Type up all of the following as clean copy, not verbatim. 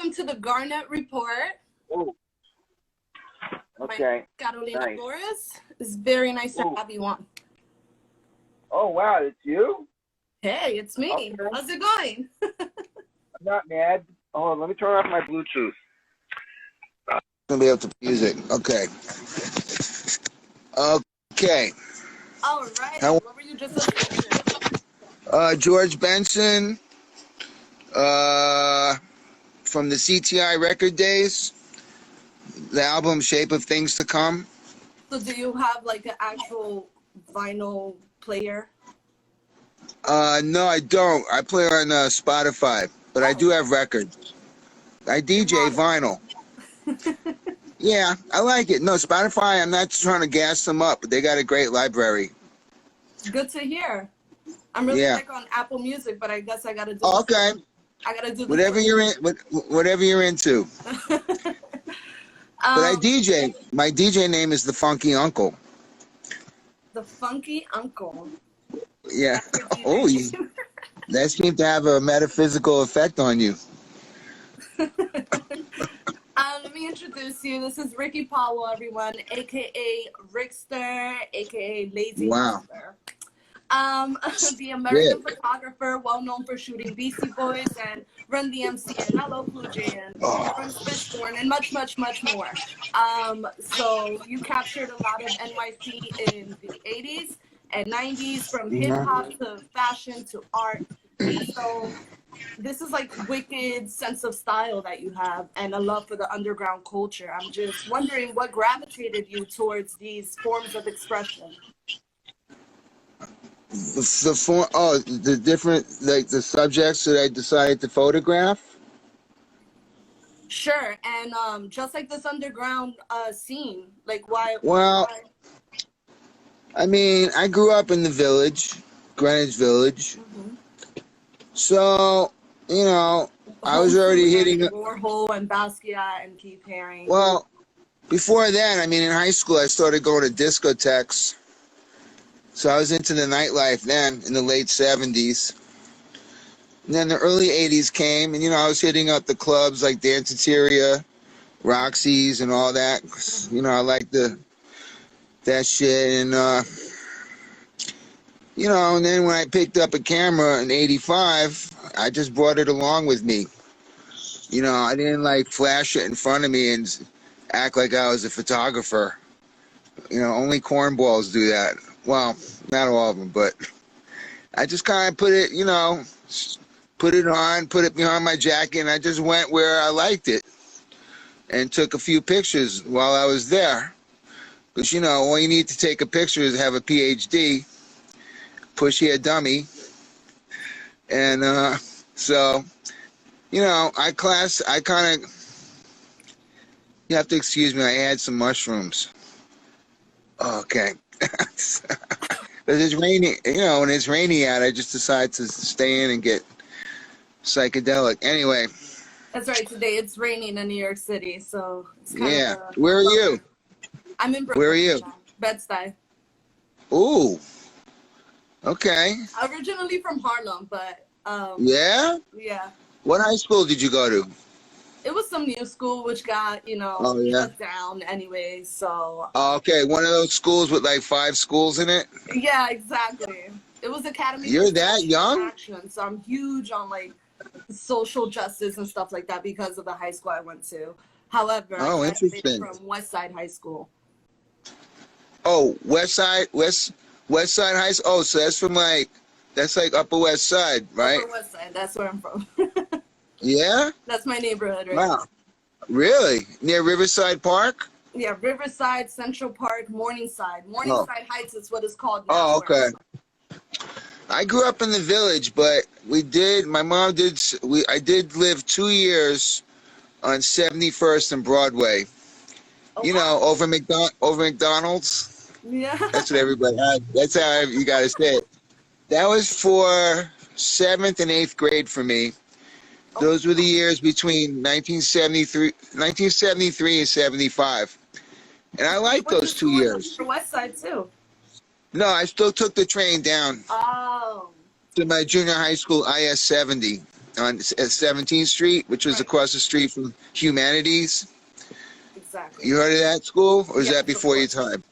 welcome to the Garnet Report. Oh, okay. Carolina Nice. Flores. It's very nice to Ooh. have you on. Oh, wow, it's you? Hey, it's me. Okay. How's it going? I'm not mad. Oh, let me turn off my Bluetooth. I'm going to be able to music. Okay. Okay. All right. What were you just listening to? George Benson, from the CTI record days, the album Shape of Things to Come. So do you have like an actual vinyl player? No, I don't. I play on Spotify, but I do have records. I DJ vinyl. Yeah, I like it. No, Spotify, I'm not trying to gas them up, but they got a great library. Good to hear. I'm really like on Apple Music, but I guess I gotta do. Oh, okay. I gotta do whatever you're in. Whatever you're into. But I DJ. My DJ name is the Funky Uncle. The Funky Uncle. Yeah. Oh, that seemed to have a metaphysical effect on you. Let me introduce you. This is Ricky Powell, everyone, aka Rickster, aka Lazy Rickster. The American photographer, well known for shooting Beastie Boys and Run-DMC and Blue Jay and Fishborn and much, much, much more. So you captured a lot of NYC in the 80s and 90s, from hip hop to fashion to art. So this is like wicked sense of style that you have and a love for the underground culture. I'm just wondering what gravitated you towards these forms of expression. The different, like the subjects that I decided to photograph? Sure, and just like this underground scene, like why? I mean, I grew up in the village, Greenwich Village. So, you know, I was already hitting Warhol and Basquiat and Keith Haring. Well, before that, I mean, in high school, I started going to discotheques. So I was into the nightlife then in the late 70s. And then the early 80s came, and, you know, I was hitting up the clubs like Danceteria, Roxy's, and all that. You know, I liked that shit. And, you know, and then when I picked up a camera in 85, I just brought it along with me. You know, I didn't like flash it in front of me and act like I was a photographer. You know, only cornballs do that. Well, not all of them, but I just kind of put it, you know, put it on, put it behind my jacket, and I just went where I liked it and took a few pictures while I was there. Because, you know, all you need to take a picture is have a PhD, push-hair dummy, and so, you know, I kind of, you have to excuse me, I had some mushrooms. Okay. But it's rainy, you know, when it's rainy out, I just decide to stay in and get psychedelic. Anyway. That's right. Today it's raining in New York City, so it's kind of Where are you? I'm in Brooklyn. Where are you? Bed-Stuy. Ooh. Okay. Originally from Harlem, but yeah. What high school did you go to? It was some new school which got, you know, shut down anyway, so... okay, one of those schools with like 5 schools in it? Yeah, exactly. It was Academy... You're that young? Action, so I'm huge on, like, social justice and stuff like that because of the high school I went to. However, I graduated from West Side High School. Oh, West Side High School? Oh, so that's from like... That's like Upper West Side, right? Upper West Side, that's where I'm from. Yeah? That's my neighborhood right now. Really? Near Riverside Park? Yeah, Riverside, Central Park, Morningside. Morningside Heights is what it's called now. Oh, okay. I grew up in the village, but I did live 2 years on 71st and Broadway. You know, over McDonald's? Yeah. That's what everybody had. That's how you got to say it. That was for 7th and 8th grade for me. Those were the years between 1973 and 75. And I liked those 2 years. For West Side, too. No, I still took the train down to my junior high school, IS 70. on 17th Street, which was across the street from Humanities. Exactly. You heard of that school, or is Yes, that before your time?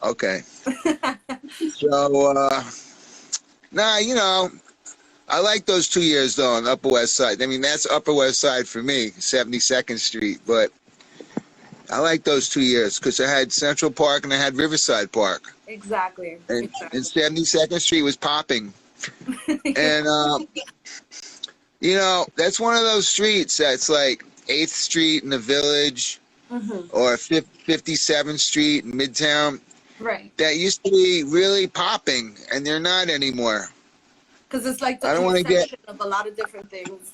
Okay. So, nah, you know, I like those 2 years though on the Upper West Side. I mean, that's Upper West Side for me, 72nd Street. But I like those 2 years because I had Central Park and I had Riverside Park. Exactly. And 72nd Street was popping. And, you know, that's one of those streets that's like 8th Street in the Village or 57th Street in Midtown. Right. That used to be really popping, and they're not anymore. Because it's like the intersection of a lot of different things.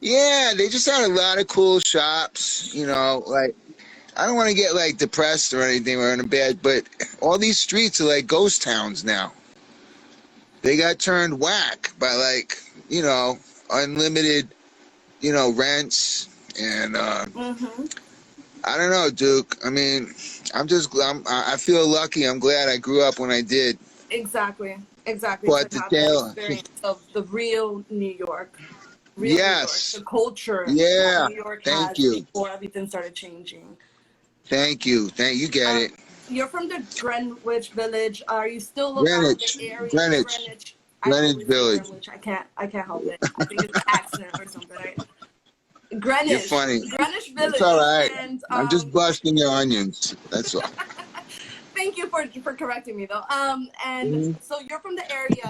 Yeah, they just had a lot of cool shops, you know, like, I don't want to get, like, depressed or anything or in a bad, but all these streets are like ghost towns now. They got turned whack by, like, you know, unlimited, you know, rents and, I don't know, Duke. I mean, I feel lucky. I'm glad I grew up when I did. Exactly. Exactly. But to have that experience of the real New York. Real yes. New York, the culture yeah. New York Thank has you. Before everything started changing. Thank you. You get it. You're from the Greenwich Village. Are you still around the area? Greenwich Village. Greenwich. I can't help it. I think it's an accent or something, right? Greenwich. You're funny. Greenwich Village. It's all right. And, I'm just busting your onions. That's all. Thank you for correcting me though. And so you're from the area.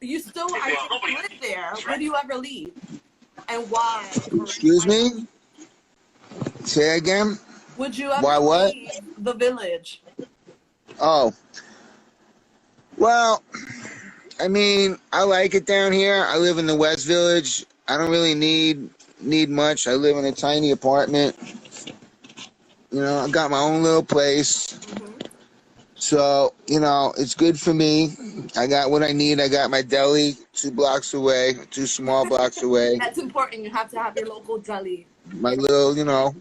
You still I think live there? Would you ever leave? And why? Excuse me? Say again? Would you ever leave the village? Oh. Well, I mean, I like it down here. I live in the West Village. I don't really need much. I live in a tiny apartment. You know, I got my own little place. So, you know, it's good for me. I got what I need. I got my deli 2 blocks away, 2 small blocks away. That's important. You have to have your local deli. My little, you know.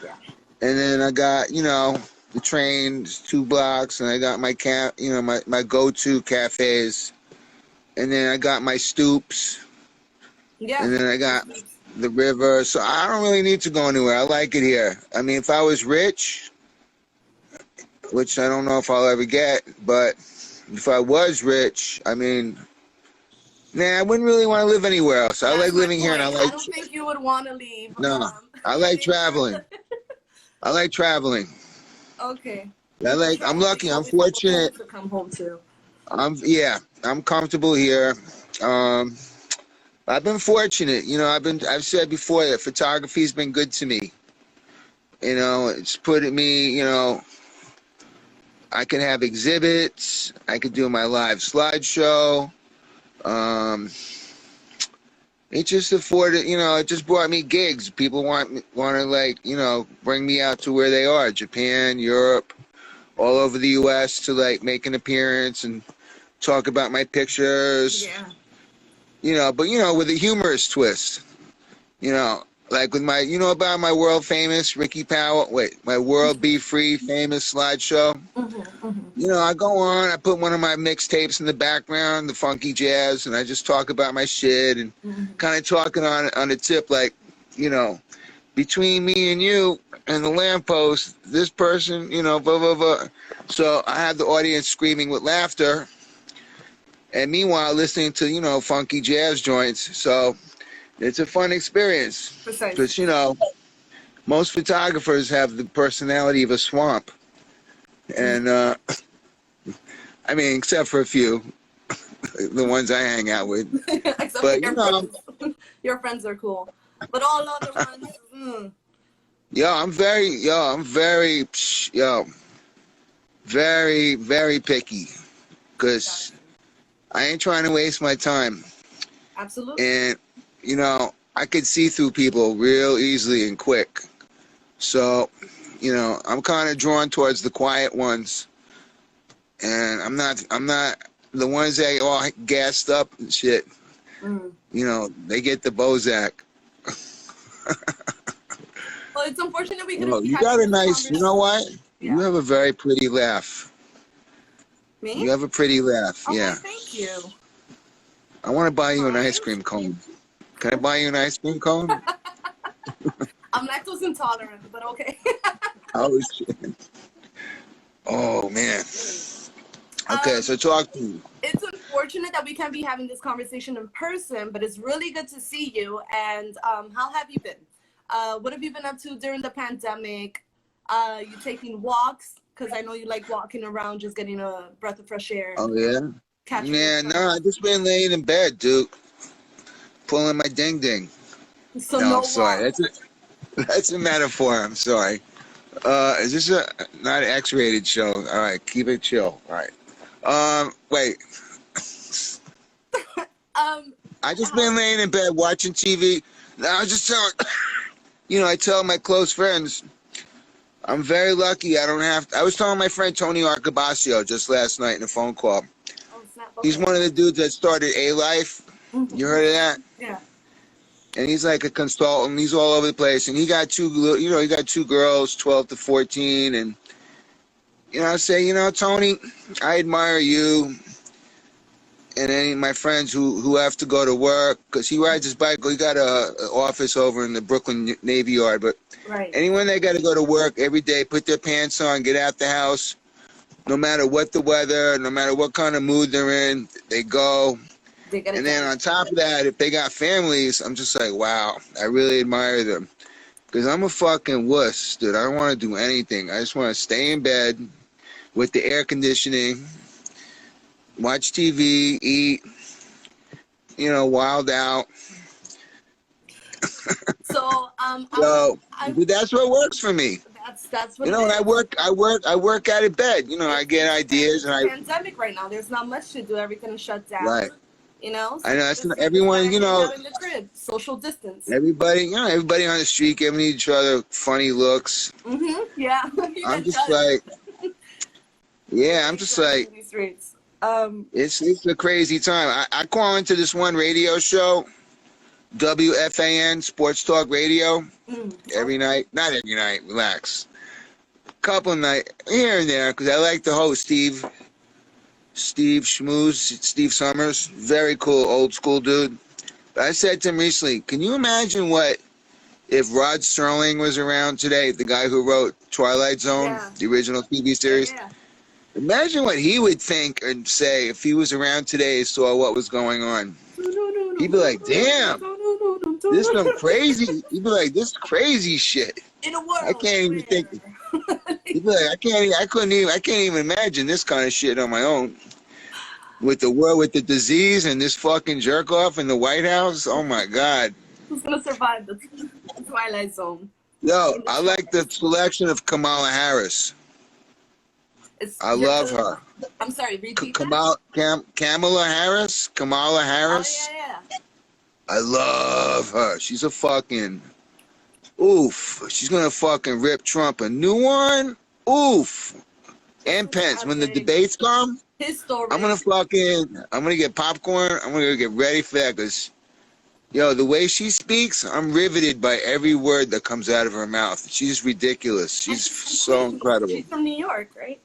Yeah. And then I got, you know, the trains 2 blocks, and I got my my go-to cafes. And then I got my stoops. Yeah. And then I got the river. So I don't really need to go anywhere. I like it here. I mean, if I was rich, which I don't know if I'll ever get, but if I was rich, I mean, I wouldn't really want to live anywhere else. I like living here, and I don't think you would want to leave. No, I like traveling. I like traveling. Okay. I'm lucky. I'm fortunate. To come home to. I'm comfortable here. I've been fortunate. You know, I've said before that photography's been good to me. You know, it's put me, you know, I can have exhibits. I could do my live slideshow. It just afforded, you know, it just brought me gigs. People want to, like, you know, bring me out to where they are, Japan, Europe, all over the U.S. to, like, make an appearance and talk about my pictures. Yeah. You know, but, you know, with a humorous twist. You know, like with my, you know about my world famous Ricky Powell, my World Be Free famous slideshow? You know, I go on, I put one of my mixtapes in the background, the funky jazz, and I just talk about my shit and kind of talking on a tip like, you know, between me and you and the lamppost, this person, you know, blah, blah, blah. So I have the audience screaming with laughter, and meanwhile listening to, you know, funky jazz joints. So it's a fun experience. Because, you know, most photographers have the personality of a swamp. And, I mean, except for a few, the ones I hang out with. But, you know, your friends are cool. But all other ones, I'm very, very picky. Because I ain't trying to waste my time. Absolutely. And, you know, I could see through people real easily and quick. So, you know, I'm kind of drawn towards the quiet ones. And I'm not the ones that are all gassed up and shit. You know, they get the Bozak. Well, it's unfortunate we couldn't. You got a nice, you know what? Yeah. You have a very pretty laugh. Me? You have a pretty laugh, okay, yeah. Thank you. I want to buy you an ice cream cone. Can I buy you an ice cream cone? I'm lactose intolerant, but okay. Oh, shit. Oh, man. Okay, so talk to me. It's unfortunate that we can't be having this conversation in person, but it's really good to see you. And how have you been? What have you been up to during the pandemic? You taking walks? Because I know you like walking around, just getting a breath of fresh air. Oh, yeah? Yeah, no, I just been laying in bed, dude. Pulling my ding-ding. So no, no I'm sorry. walk. That's a metaphor. I'm sorry. Is this not an X-rated show? All right, keep it chill. All right. Wait. I just been laying in bed watching TV. I was just telling, I tell my close friends, I'm very lucky. I don't have to. I was telling my friend Tony Arcabasio just last night in a phone call. Oh, snap. He's one of the dudes that started A-Life. You heard of that? Yeah. And he's like a consultant. He's all over the place. And he got he got two girls, 12 to 14. And, I say, Tony, I admire you. And any of my friends who have to go to work, because he rides his bike. He got an office over in the Brooklyn Navy Yard. But anyone that got to go to work every day, put their pants on, get out the house, no matter what the weather, no matter what kind of mood they're in, they go. And then on top of that, if they got families, I'm just like, wow, I really admire them. Because I'm a fucking wuss, dude. I don't want to do anything. I just want to stay in bed with the air conditioning, watch TV, eat, wild out. So, that's what works for me. That's what I work out of bed. I get ideas and pandemic right now. There's not much to do. Everything is shut down. Right. So I know that's everyone. in the crib, social distance. Everybody, everybody on the street giving each other funny looks. Yeah. I'm just like, I'm just like, it's a crazy time. I call into this one radio show, WFAN Sports Talk Radio, every night. Not every night. Relax. Couple of nights here and there, because I like the host, Steve Summers, very cool, old school dude. But I said to him recently, can you imagine what if Rod Serling was around today, the guy who wrote Twilight Zone, the original TV series? Yeah. Imagine what he would think and say if he was around today and saw what was going on. He'd be like, damn, this is some crazy. He'd be like, this crazy shit. In a world I can't even think. He'd be like, I can't even imagine this kind of shit on my own. With the world, with the disease and this fucking jerk off in the White House. Oh my God. Who's gonna survive the Twilight Zone? Yo, I like the selection of Kamala Harris. I love her. I'm sorry, repeat Kamala Harris? Kamala Harris? Oh, yeah. I love her. She's a fucking oof. She's gonna fucking rip Trump a new one. Oof. And Pence. When the debates come, I'm gonna get popcorn. I'm gonna get ready for that because, the way she speaks, I'm riveted by every word that comes out of her mouth. She's ridiculous. She's so incredible. She's from New York, right?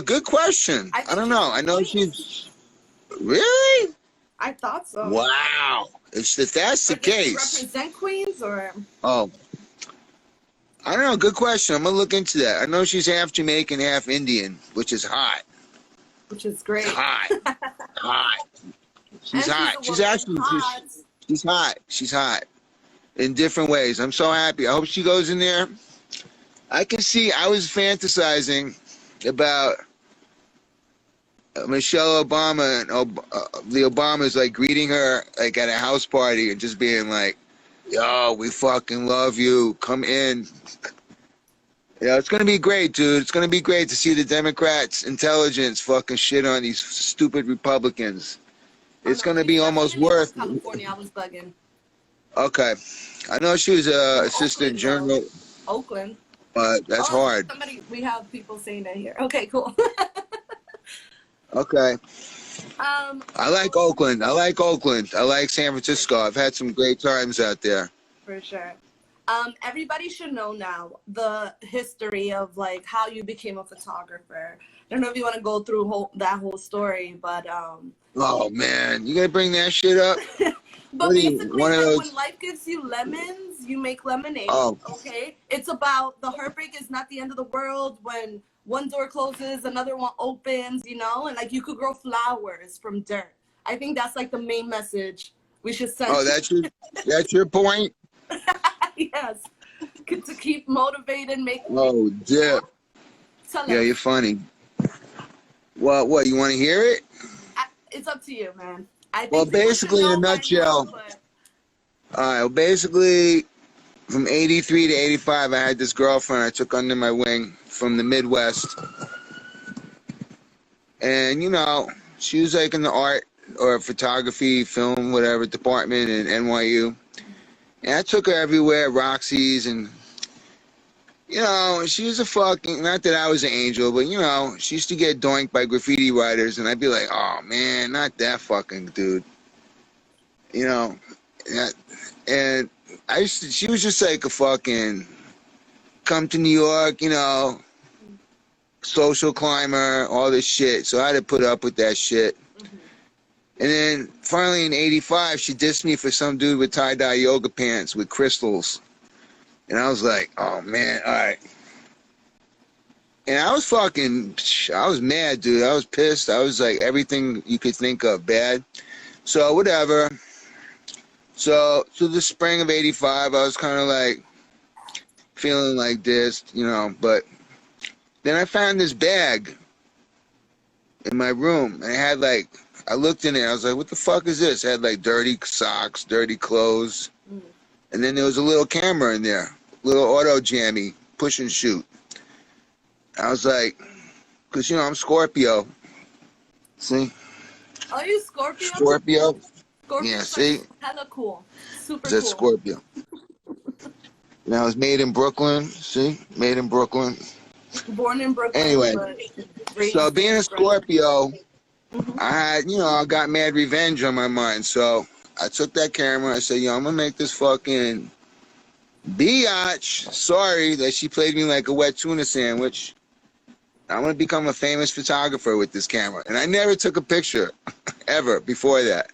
Good question. I don't know. I know she's really. I thought so. Wow. If that's the case. Represent Queens or? Oh. I don't know. Good question. I'm gonna look into that. I know she's half Jamaican, half Indian, which is hot. Which is great. Hot. Hot. She's hot. She's actually hot. She's hot. She's hot. In different ways. I'm so happy. I hope she goes in there. I can see. I was fantasizing about Michelle Obama and the Obamas like greeting her like at a house party and just being like, yo, we fucking love you. Come in. It's going to be great, dude. It's going to be great to see the Democrats' intelligence fucking shit on these stupid Republicans. It's going to be almost worth. California, I was bugging. Okay. I know she was an assistant general. Oakland. But that's hard. We have people saying that here. Okay, cool. Okay. I like Oakland. I like San Francisco. I've had some great times out there. For sure. Everybody should know now the history of like how you became a photographer. I don't know if you want to go through that whole story, but Oh man, you gonna bring that shit up? But What are you, basically, one of like those? when life gives you lemons, you make lemonade. Oh, Okay, it's about the heartbreak is not the end of the world. When one door closes, another one opens. You know, and like you could grow flowers from dirt. I think that's like the main message we should send. oh, that's your point. Yes, to keep motivated, make. Oh, dip. Tell Yeah, us. you're funny. Well, what you want to hear it? It's up to you, man. I Well, think people should basically, in a know by now, nutshell, but all right. Well, basically, from '83 to '85, I had this girlfriend I took under my wing from the Midwest, and she was like in the art or photography, film, whatever department in NYU, and I took her everywhere, Roxy's, and she was a fucking, not that I was an angel, but she used to get doinked by graffiti writers, and I'd be like, oh man, not that fucking dude, and she was just like a fucking come to New York, social climber, all this shit. So I had to put up with that shit. Mm-hmm. And then finally in '85, she dissed me for some dude with tie-dye yoga pants with crystals. And I was like, oh man, all right. And I was mad, dude. I was pissed. I was like everything you could think of bad. So whatever. So the spring of '85, I was kind of like feeling like this, but then I found this bag in my room, and it had I looked in it, I was like, what the fuck is this? It had dirty socks, dirty clothes, and then there was a little camera in there, little auto jammy, push and shoot. I was like, because I'm Scorpio. See? Are you Scorpio? Scorpio. Scorpio. Yeah, see? Hella cool. Super That's cool. Scorpio. Now it's made in Brooklyn. See? Made in Brooklyn. Born in Brooklyn. Anyway, so being a Scorpio, mm-hmm. I had, I got mad revenge on my mind. So I took that camera. I said, I'm going to make this fucking biatch sorry that she played me like a wet tuna sandwich. I'm going to become a famous photographer with this camera. And I never took a picture ever before that.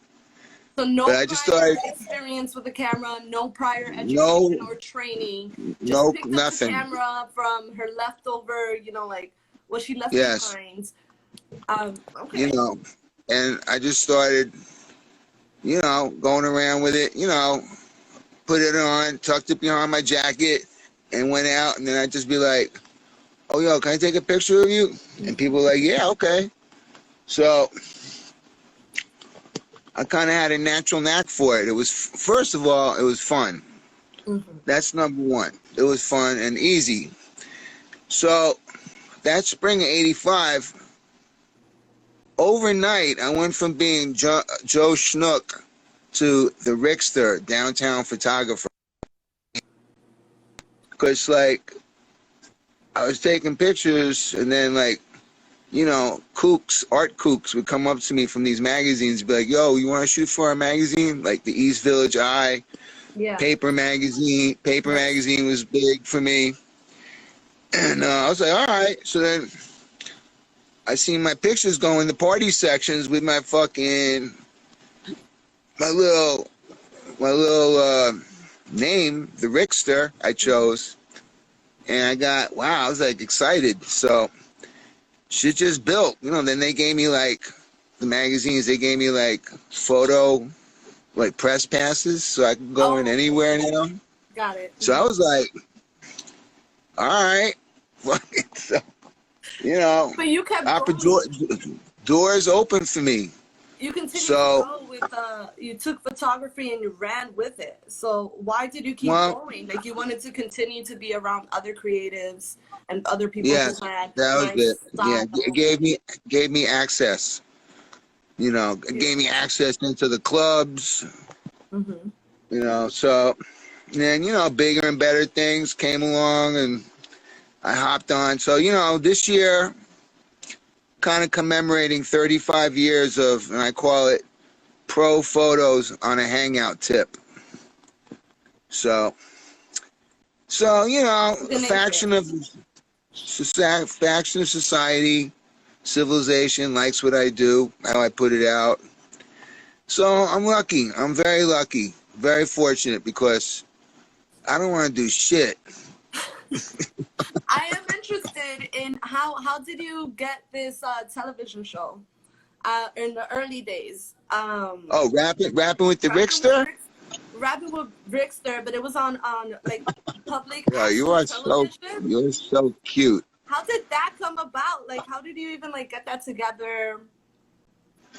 So no prior experience with the camera, no prior education or training. Just picked nothing. Up the camera from her leftover, what she left behind. Okay. And I just started, going around with it, put it on, tucked it behind my jacket, and went out. And then I'd just be like, oh, yo, can I take a picture of you? And people were like, yeah, okay. So I kind of had a natural knack for it. It was, first of all, it was fun. Mm-hmm. That's number one. It was fun and easy. So that spring of '85, overnight, I went from being Joe Schnook to the Rickster, downtown photographer. Because, I was taking pictures, and then, art kooks would come up to me from these magazines and be like, yo, you want to shoot for a magazine? Like the East Village Eye, Paper Magazine. Paper Magazine was big for me. And I was like, all right. So then I seen my pictures go in the party sections with my little name, the Rickster, I chose. And I was excited. So shit just built, then they gave me the magazines, they gave me photo, press passes so I could go in anywhere now. Got it. So I was like, all right. So, but you kept doors open for me. You continued to go with, you took photography and you ran with it. So why did you keep going? You wanted to continue to be around other creatives and other people who had that was it. Style. Yeah, it gave me access. It gave me access into the clubs. Mm-hmm. So then, bigger and better things came along and I hopped on. So, this year, kind of commemorating 35 years of, and I call it pro photos on a hangout tip. So faction of society, civilization likes what I do, how I put it out. So I'm lucky. I'm very lucky. Very fortunate because I don't want to do shit. I am interested in how did you get this television show in the early days? Oh, rapping with the Rickster? Rapping with Rickster, but it was on like public Yeah, television. you're so cute. How did that come about? Like, how did you even like get that together?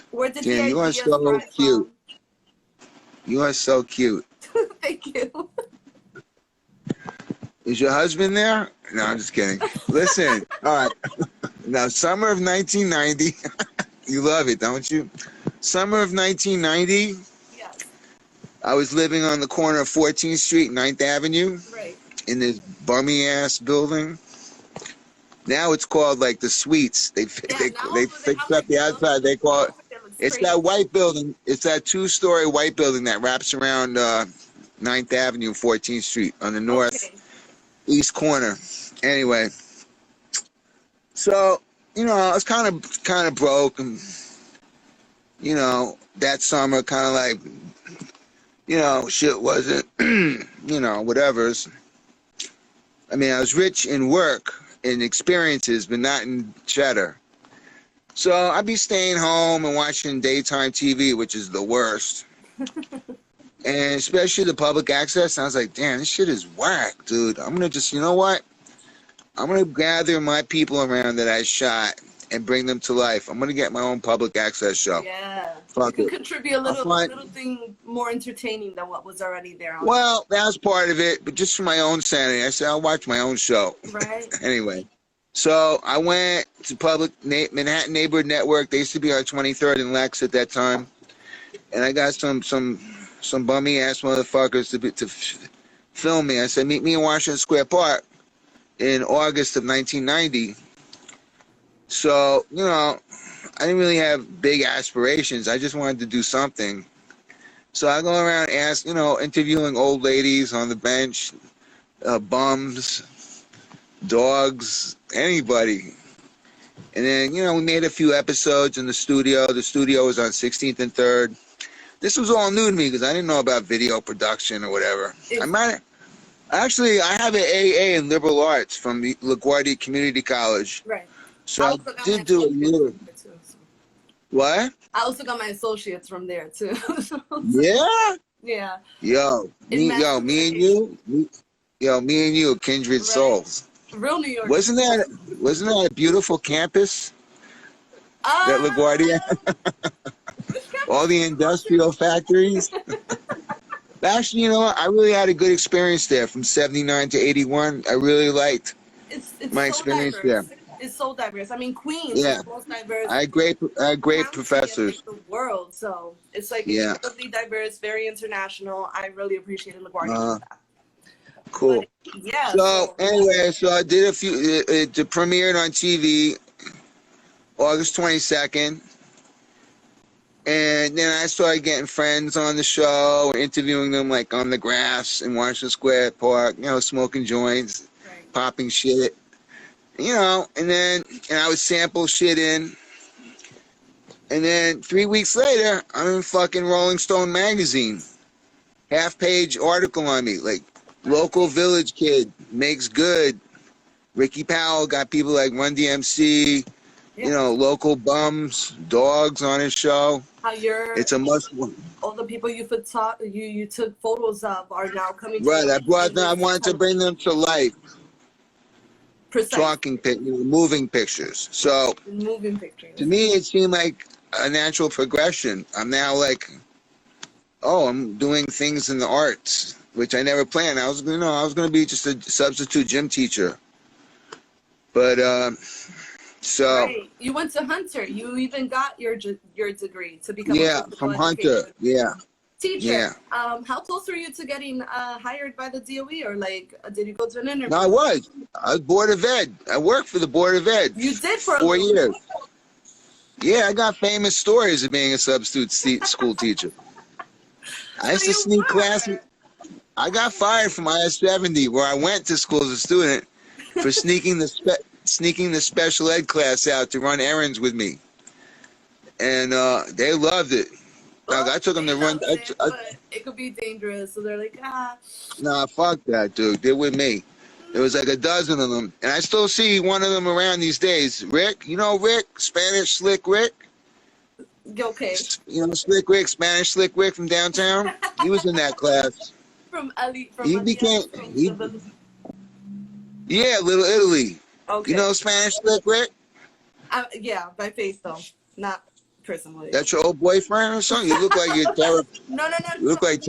Where did Damn, the you are ideas so rise cute. from? You are so cute. Thank you. Is your husband there? No, I'm just kidding. Listen, all right. Now, summer of 1990, you love it, don't you? Summer of 1990, Yes. I was living on the corner of 14th Street, 9th Avenue, Right. in this bummy-ass building. Now it's called, like, the Suites. They fixed up the outside. They call it, it's that white building. It's that two-story white building that wraps around 9th Avenue, 14th Street on the north. East corner. Anyway, so I was kind of broke, and that summer kind of like shit wasn't whatever's. I mean, I was rich in work and experiences, but not in cheddar. So I'd be staying home and watching daytime TV, which is the worst. And especially the public access, I was like, damn, this shit is whack, dude. I'm going to just, you know what? I'm going to gather my people around that I shot and bring them to life. I'm going to get my own public access show. Yeah. Fuck you it. can contribute a little thing more entertaining than what was already there. Well, that was part of it, but just for my own sanity. I said, I'll watch my own show. Right. Anyway, so I went to Manhattan Neighborhood Network. They used to be on 23rd and Lex at that time. And I got some bummy ass motherfuckers to film me. I said, meet me in Washington Square Park in August of 1990. So, I didn't really have big aspirations. I just wanted to do something. So I go around interviewing old ladies on the bench, bums, dogs, anybody. And then, we made a few episodes in the studio. The studio was on 16th and 3rd. This was all new to me because I didn't know about video production or whatever. I have an AA in liberal arts from the LaGuardia Community College. Right. So I did do a little. What? I also got my associates from there too. Yeah. Yeah. Me and you, kindred souls. Real New York. Wasn't that a beautiful campus? That LaGuardia. All the industrial factories. Actually, I really had a good experience there from 79 to 81. I really liked my experience there. It's so diverse. I mean, Queens is the most diverse. I had great professors. In the world, so it's like incredibly diverse, very international. I really appreciated LaGuardia for that. Cool. But, yeah. So anyway, I did a few. It premiered on TV August 22nd. And then I started getting friends on the show, interviewing them like on the grass in Washington Square Park, smoking joints, popping shit, and I would sample shit in. And then 3 weeks later, I'm in fucking Rolling Stone magazine. Half-page article on me, like, local village kid, makes good. Ricky Powell got people like Run-DMC, local bums, dogs on his show. It's a must. All the people you took photos of are now coming. Right, I wanted to bring them to life. Talking moving pictures. So moving pictures. To me, it seemed like a natural progression. I'm now like, I'm doing things in the arts, which I never planned. I was going to be just a substitute gym teacher. But so right. You went to Hunter. You even got your degree to become from Hunter. Yeah. Teacher. Yeah. How close were you to getting hired by the DOE, or like did you go to an interview? No, I was Board of Ed. I worked for the Board of Ed. You did for 4 years. Yeah, I got famous stories of being a substitute school teacher. I used to sneak classes. I got fired from IS-70, where I went to school as a student, for sneaking the special ed class out to run errands with me. And they loved it. Well, I took them to run. but it could be dangerous. So they're like, ah. Nah, fuck that, dude. They're with me. There was like a dozen of them. And I still see one of them around these days. Rick, you know Rick? Spanish Slick Rick? Okay. You know Slick Rick, Spanish Slick Rick from downtown? He was in that class. Yeah, Little Italy. Okay. You know Spanish Slick Rick? Yeah, by face though, not personally. That's your old boyfriend or something? You look like you're terrified. No. You look like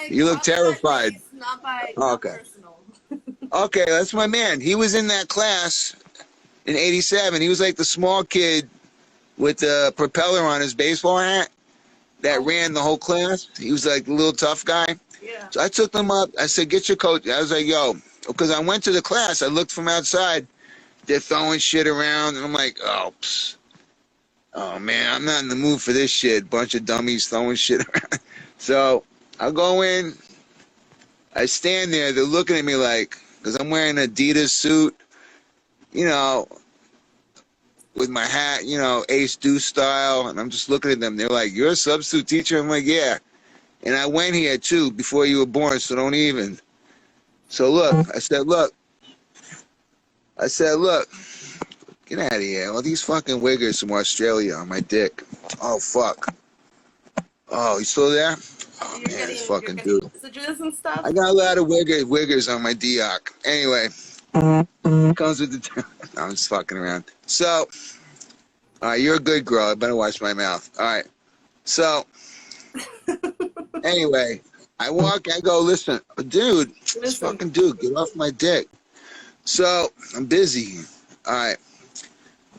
you look terrified. Face, not by okay. personal. Okay, that's my man. He was in that class in '87. He was like the small kid with the propeller on his baseball hat that ran the whole class. He was like the little tough guy. Yeah. So I took them up. I said, get your coat. I was like, yo, because I went to the class. I looked from outside. They're throwing shit around. And I'm like, oh, man, I'm not in the mood for this shit. Bunch of dummies throwing shit around. So I go in. I stand there. They're looking at me like, because I'm wearing an Adidas suit, you know, with my hat, you know, Ace Deuce style. And I'm just looking at them. They're like, you're a substitute teacher? I'm like, yeah. And I went here, too, before you were born, so don't even. So, look, I said, look, get out of here. All these fucking wiggers from Australia on my dick. Oh, fuck. Oh, you still there? Oh, man, this fucking dude. Messages and stuff? I got a lot of wiggers on my Dioc. Anyway, comes with the... No, I'm just fucking around. So, all right, you're a good girl. I better watch my mouth. All right. So... Anyway, I go, listen, dude, this fucking dude, get off my dick. So, I'm busy. All right.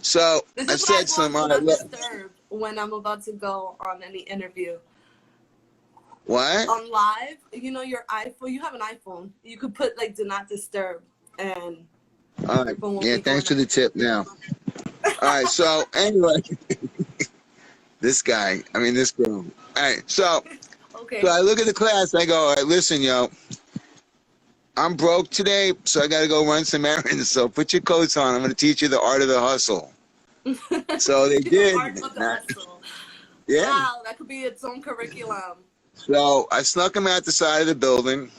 So, I said something. I'm disturbed when I'm about to go on any interview. What? On live, you know, your iPhone, you have an iPhone. You could put, like, do not disturb. And all right. Yeah, thanks for the tip now. All right, so, anyway. This girl. All right, so... Okay. So I look at the class, I go, all right, listen, yo, I'm broke today, so I got to go run some errands. So put your coats on. I'm going to teach you the art of the hustle. So they did. The art of the hustle. Yeah. Wow, that could be its own curriculum. So I snuck them out the side of the building,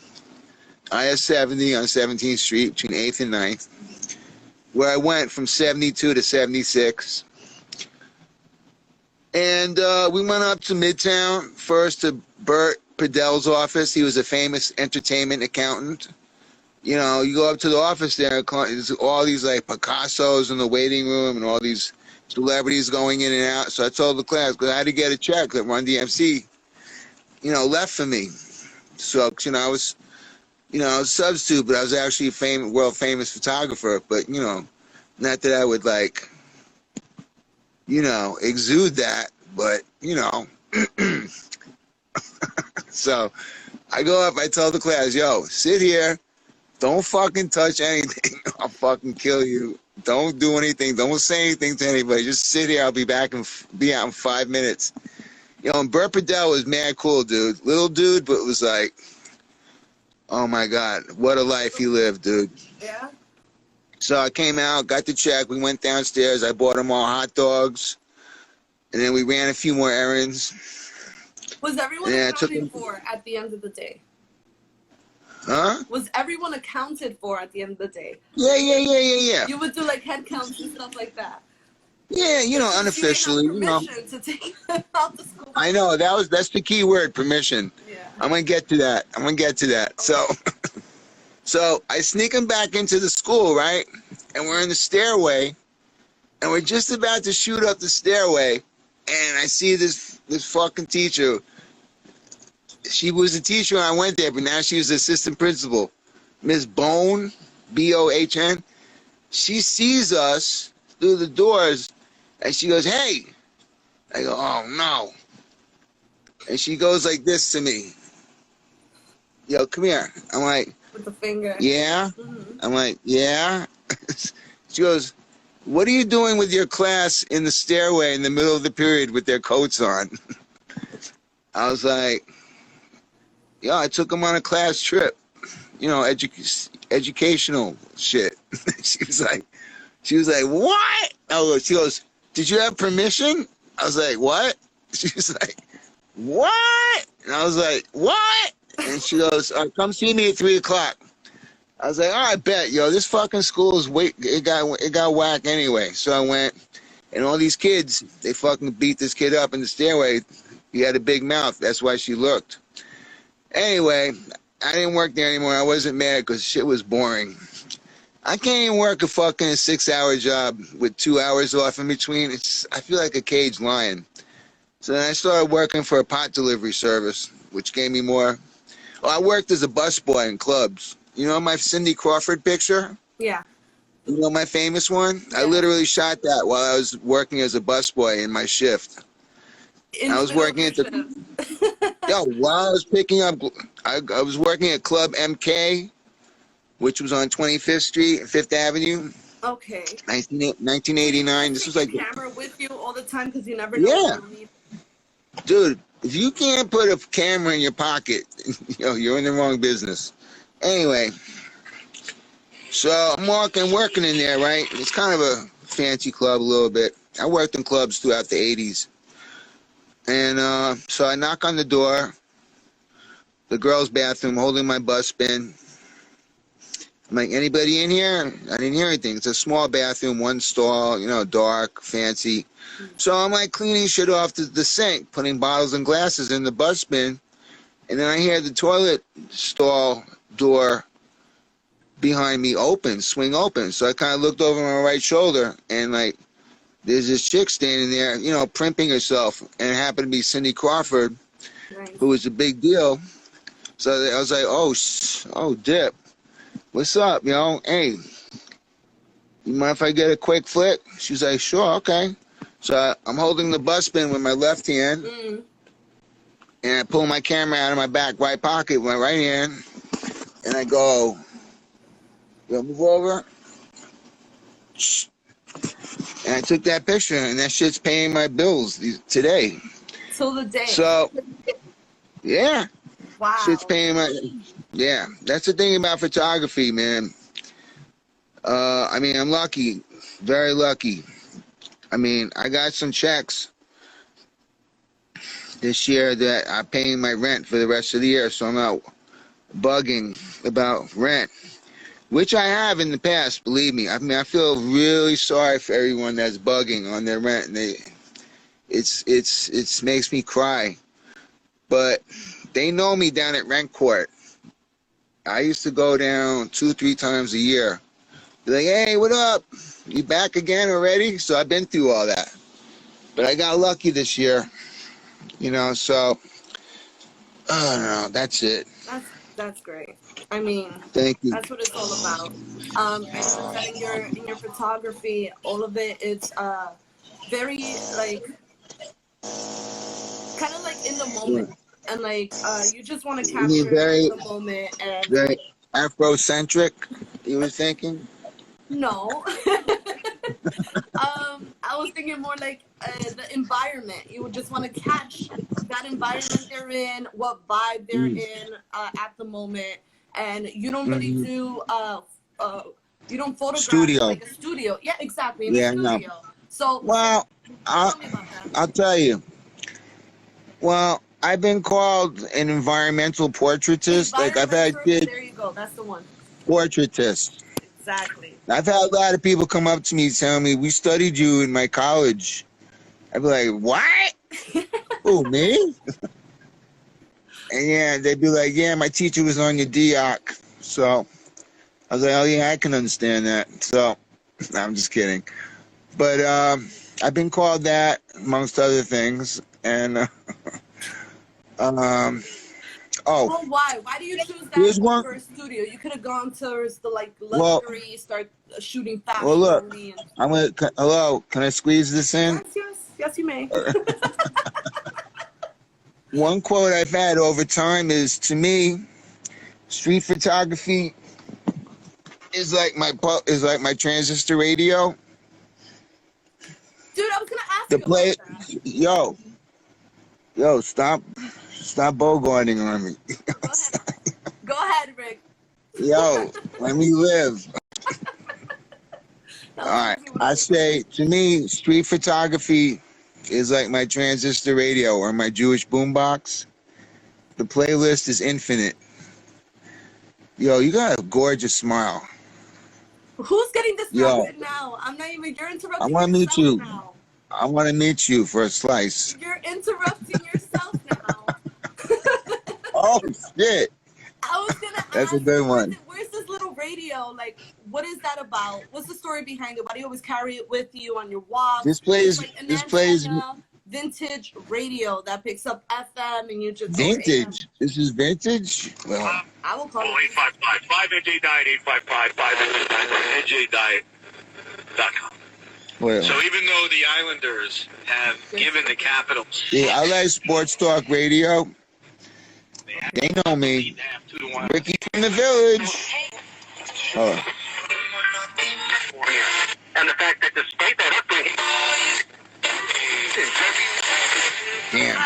IS-70 on 17th Street between 8th and 9th, where I went from 72 to 76. And we went up to Midtown, first to Bert Padell's office. He was a famous entertainment accountant. You know, you go up to the office there, there's all these like Picassos in the waiting room and all these celebrities going in and out. So I told the class, because I had to get a check that Run-DMC, you know, left for me. So, you know, I was a substitute, but I was actually a world famous photographer. But, you know, not that I would like... you know, exude that, but, you know. So I go up, I tell the class, yo, sit here, don't fucking touch anything, I'll fucking kill you. Don't do anything, don't say anything to anybody, just sit here, I'll be back and be out in 5 minutes. You know, and Bert Padell was mad cool, dude. Little dude, but it was like, oh my God, what a life he lived, dude. Yeah? So I came out, got the check, we went downstairs, I bought them all hot dogs, and then we ran a few more errands. Was everyone accounted for at the end of the day? Huh? Was everyone accounted for at the end of the day? Yeah. You would do like head counts and stuff like that? Yeah, you know, unofficially, you know. To take out the school. I know, that's the key word, permission. Yeah. I'm going to get to that. Okay. So I sneak him back into the school, right? And we're in the stairway, and we're just about to shoot up the stairway, and I see this fucking teacher. She was a teacher when I went there, but now she's assistant principal. Miss Bone, B-O-H-N. She sees us through the doors, and she goes, hey. I go, oh, no. And she goes like this to me. Yo, come here. I'm like, with the finger. Yeah? Mm-hmm. I'm like, yeah? She goes, what are you doing with your class in the stairway in the middle of the period with their coats on? I was like, yeah, I took them on a class trip. You know, educational shit. She was like, what? She goes, did you have permission? I was like, what? She was like, what? And I was like, what? And she goes, come see me at 3 o'clock. I was like, all right, bet, yo, this fucking school is it got whack anyway. So I went, and all these kids, they fucking beat this kid up in the stairway. He had a big mouth. That's why she looked. Anyway, I didn't work there anymore. I wasn't mad because shit was boring. I can't even work a fucking 6-hour job with 2 hours off in between. I feel like a caged lion. So then I started working for a pot delivery service, which gave me more. Oh, I worked as a busboy in clubs. You know my Cindy Crawford picture? Yeah. You know my famous one? Yeah. I literally shot that while I was working as a busboy in my shift. I was working at the... Yo, while I was picking up... I was working at Club MK, which was on 25th Street and 5th Avenue. Okay. 1989. This was like... camera with you all the time because you never know what you need. Dude, if you can't put a camera in your pocket, you're in the wrong business. Anyway, so I'm working in there, right? It's kind of a fancy club a little bit. I worked in clubs throughout the 80s. And so I knock on the door, the girls' bathroom, holding my bus bin. I'm like, anybody in here? I didn't hear anything. It's a small bathroom, one stall, dark, fancy. So I'm like cleaning shit off the sink, putting bottles and glasses in the bus bin. And then I hear the toilet stall door behind me swing open. So I kind of looked over my right shoulder and like, there's this chick standing there, primping herself. And it happened to be Cindy Crawford, who was a big deal. So I was like, oh, dip. What's up, Hey, you mind if I get a quick flick? She's like, sure, okay. So I'm holding the bus bin with my left hand. And I pull my camera out of my back right pocket with my right hand. And I go, move over. And I took that picture, and that shit's paying my bills today. Till the day. So, yeah. Wow. Shit's paying my... Yeah, that's the thing about photography, man. I'm lucky. Very lucky. I got some checks this year that I'm paying my rent for the rest of the year, so I'm not bugging about rent, which I have in the past, believe me. I feel really sorry for everyone that's bugging on their rent, and it makes me cry. But they know me down at Rent Court. I used to go down 2-3 times a year. Be like, hey, what up? You back again already? So I've been through all that. But I got lucky this year. So I don't know. That's it. That's great. Thank you. That's what it's all about. And in your photography, all of it's very kind of like in the moment, and you just want to capture the moment. And very Afrocentric. You were thinking? No. I was thinking more like the environment. You would just want to catch that environment they're in, what vibe they're in at the moment, and you don't really do you don't photograph studio. Like a studio. Yeah, exactly. Yeah, studio. no. So well, tell me about that. I'll tell you. Well, I've been called an environmental portraitist. I've had kids. There you go. That's the one. Portraitist. Exactly. I've had a lot of people come up to me telling me, we studied you in my college. I'd be like, what? Who, me? And yeah, they'd be like, yeah, my teacher was on your DOC. So I was like, oh yeah, I can understand that. So no, I'm just kidding. But I've been called that amongst other things. And well, why? Why do you choose that over a studio? You could have gone towards the luxury, start shooting fashion. Well, look, hello, can I squeeze this in? Yes, you may. One quote I've had over time is, to me, street photography is like my transistor radio. Dude, I was gonna ask you about that. Yo, stop bogarting on me. Go ahead, Rick. Yo, let me live. All right, I say, to me, street photography is like my transistor radio or my Jewish boombox. The playlist is infinite. Yo, you got a gorgeous smile. Who's getting distracted now? I'm not even. You're interrupting I want to meet yourself you. now. I want to meet you for a slice. You're interrupting yourself now. Oh shit! I was gonna That's ask, a good one. where's this little radio? Like, what is that about? What's the story behind it? Why do you always carry it with you on your walks? This plays. Like This plays. Vintage radio that picks up FM and you just Vintage. This is vintage. Well, I will call it 855 NJ Diet 855 NJ Diet.com. well. So even though the Islanders have given the Capitals, Yeah, I like sports talk radio. They know me. Ricky from the village. Oh. And the fact that despite that upbringing, Damn.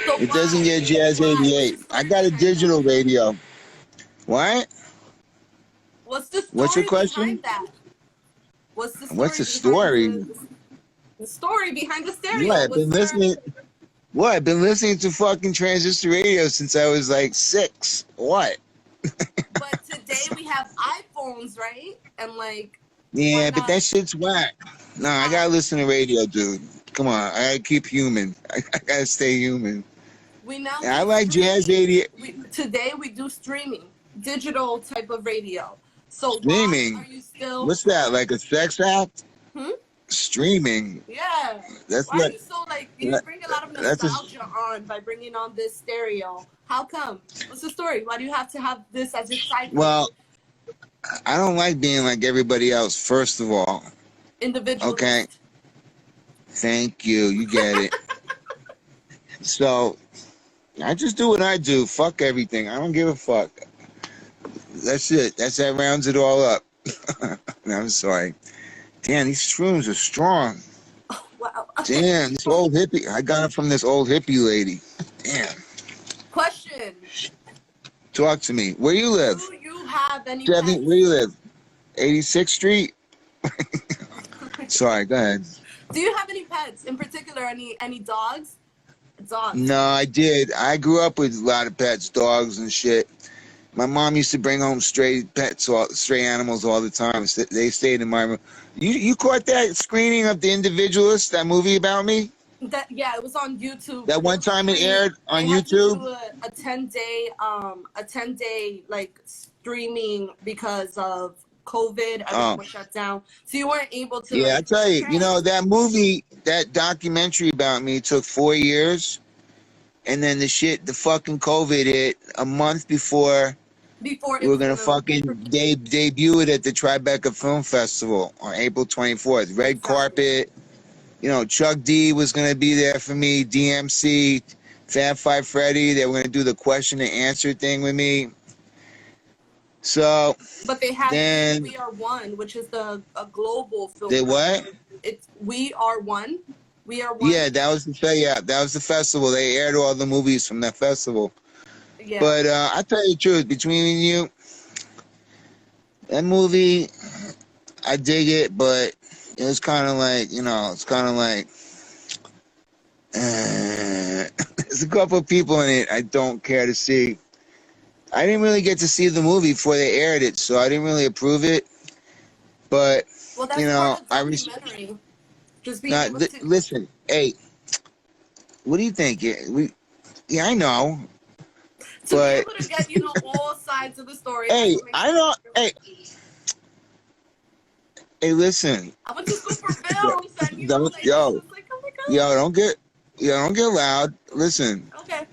So It doesn't get Jazz 88. I got a digital radio. What? What's the story What's your question? behind that? What's the story? What's the story? The story behind the stereo. What? I've been listening. What? I've been listening to fucking transistor radio since I was like 6. What? But today we have iPhones, right? And like. Yeah, but that shit's whack. No, I gotta listen to radio, dude. Come on, I gotta keep human. I gotta stay human. We now. I like Jazz 88. Today we do streaming, digital type of radio. So Streaming? why are you still? What's that? Like a sex act? Hmm? Streaming. Yeah. That's Why are what. you so like? You bring a lot of nostalgia on by bringing on this stereo. How come? What's the story? Why do you have to have this as your side? Well, I don't like being like everybody else. First of all. Individual. Okay. Thank you. You get it. So, I just do what I do. Fuck everything. I don't give a fuck. That's it. That rounds it all up. No, I'm sorry. Damn, these shrooms are strong. Oh, wow. Damn, this old hippie. I got it from this old hippie lady. Damn. Question. Talk to me. Where you live? Do you have any? Where pets? you live? 86th Street? Sorry, go ahead. Do you have any pets in particular? Any dogs? Dogs. No, I did. I grew up with a lot of pets, dogs and shit. My mom used to bring home stray animals all the time. They stayed in my room. You caught that screening of The Individualist, that movie about me? Yeah, it was on YouTube. That one time it aired on They had to YouTube? do a 10-day like streaming because of COVID. Everything was shut down, so you weren't able to. Yeah, like, I tell you, that movie, that documentary about me took 4 years, and then the fucking COVID hit a month before we were gonna fucking debut it at the Tribeca Film Festival on April 24th. Red carpet. Chuck D was gonna be there for me. DMC, Fab Five Freddy. They were gonna do the question and answer thing with me. So, but they had We Are One, which is a global film. They what? It's We Are One. We Are One. Yeah, that was the festival. They aired all the movies from that festival. Yeah. But I tell you the truth, between me and you, that movie, I dig it, but it was kind of like, there's a couple of people in it I don't care to see. I didn't really get to see the movie before they aired it, so I didn't really approve it. But, well, that's part of the documentary. Just being able to... Listen, hey, what do you think? Yeah, I know. To but, be able to get, all sides of the story. Hey, I know. Hey, listen. I went to school for films, and don't get loud. Listen. Okay.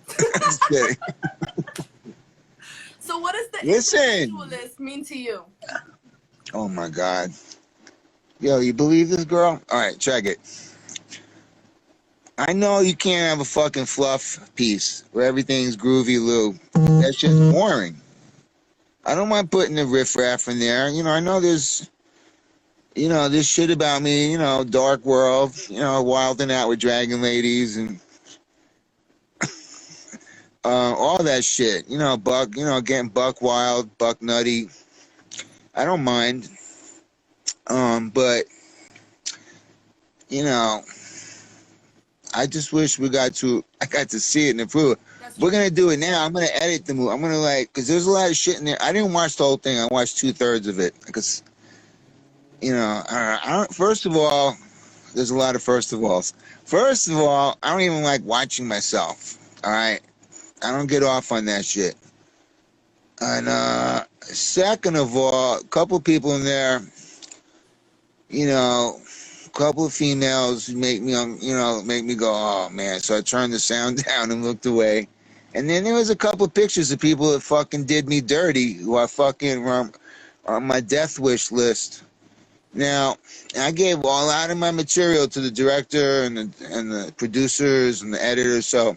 So, what does the individualist mean to you? Oh my God. Yo, you believe this girl? All right, check it. I know you can't have a fucking fluff piece where everything's groovy Lou. That's just boring. I don't mind putting the riff-raff in there. I know there's, this shit about me, dark world, wilding out with dragon ladies and all that shit. Buck, getting buck wild, buck nutty. I don't mind. But, I just wish I got to see it and approve it. We're going to do it now. I'm going to edit the movie. I'm going to because there's a lot of shit in there. I didn't watch the whole thing. I watched 2/3 of it because, first of all, there's a lot of first of alls. First of all, I don't even like watching myself. All right. I don't get off on that shit. And second of all, a couple people in there, a couple of females make me go, oh man. So I turned the sound down and looked away. And then there was a couple of pictures of people that fucking did me dirty, who I fucking were on my death wish list. Now, I gave a lot of my material to the director and the producers and the editors. So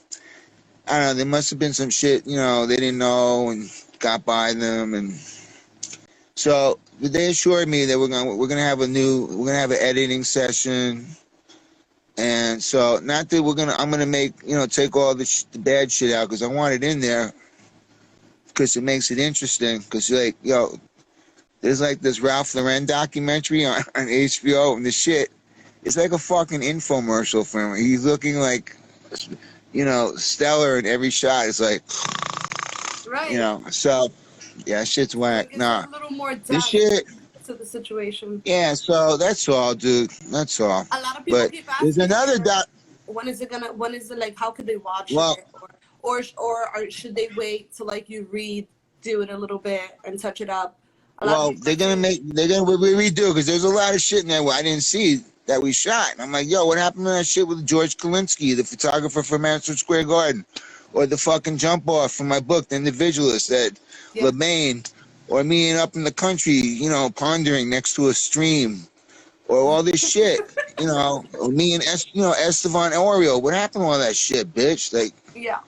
I don't know. There must have been some shit, they didn't know and got by them, and so they assured me that we're gonna have an editing session. And so, not that I'm gonna make, take all the bad shit out, because I want it in there, because it makes it interesting. Because there's like this Ralph Lauren documentary on HBO, and the shit, it's like a fucking infomercial for him. He's looking like, stellar in every shot. It's like, right. So yeah, shit's whack. Nah, a little more this shit to the situation. Yeah, so that's all, dude. That's all. A lot of people keep asking. There's another when is it like, how could they watch it? Or should they wait till like you redo it a little bit and touch it up? We redo, because there's a lot of shit in there I didn't see that we shot. And I'm like, yo, what happened to that shit with George Kalinsky, the photographer from Madison Square Garden? Or the fucking jump off from my book, The Individualist, at LeMaine, or me up in the country, pondering next to a stream, or all this shit, or me and Estevan Oriol. What happened to all that shit, bitch? Like, yeah.